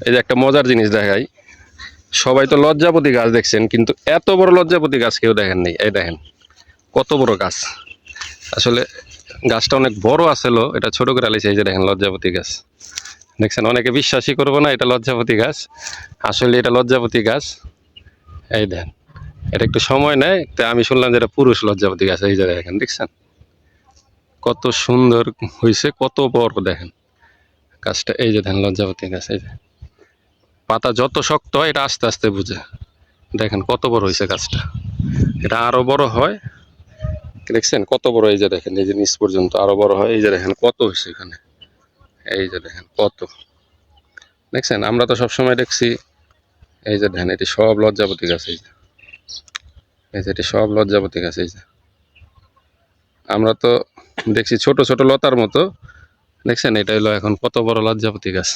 এই যে একটা মজার জিনিস দেখাই, সবাই তো লজ্জাপতি গাছ দেখছেন, কিন্তু এত বড় লজ্জাপতি গাছ কেউ দেখেননি। এই দেখেন কত বড় গাছ। আসলে গাছটা অনেক বড় আছিল, এটা ছোট করে আলিছে। এই যে দেখেন লজ্জাপতি গাছ দেখছেন, অনেকে বিশ্বাসই করবো না এটা লজ্জাপতি গাছ, আসলে এটা লজ্জাপতি গাছ। এই দেখেন, এটা একটু সময় নেয়, তো আমি শুনলাম যে এটা পুরুষ লজ্জাপতি গাছ। এই যে দেখেন, দেখছেন কত সুন্দর হয়েছে, কত বড় দেখেন গাছটা। এই যে দেখেন লজ্জাপতি গাছ, এই যে পাতা যত শক্ত হয় এটা আস্তে আস্তে বুঝে। দেখেন কত বড় হয়েছে গাছটা, এটা আরো বড় হয়। দেখছেন কত বড়, এই যে দেখেন, এই যে নিচ পর্যন্ত আরো বড় হয়। এই যে দেখেন কত হয়েছে এখানে, এই যে দেখেন কত। দেখছেন আমরা তো সবসময় দেখছি, এই যে দেখেন এটি সব লজ্জাপতি গাছ। এই যে এটি সব লজ্জাপতি গাছ। এই যে আমরা তো দেখছি ছোট ছোট লতার মতো, দেখছেন এটা হলো এখন কত বড় লজ্জাপতি গাছ।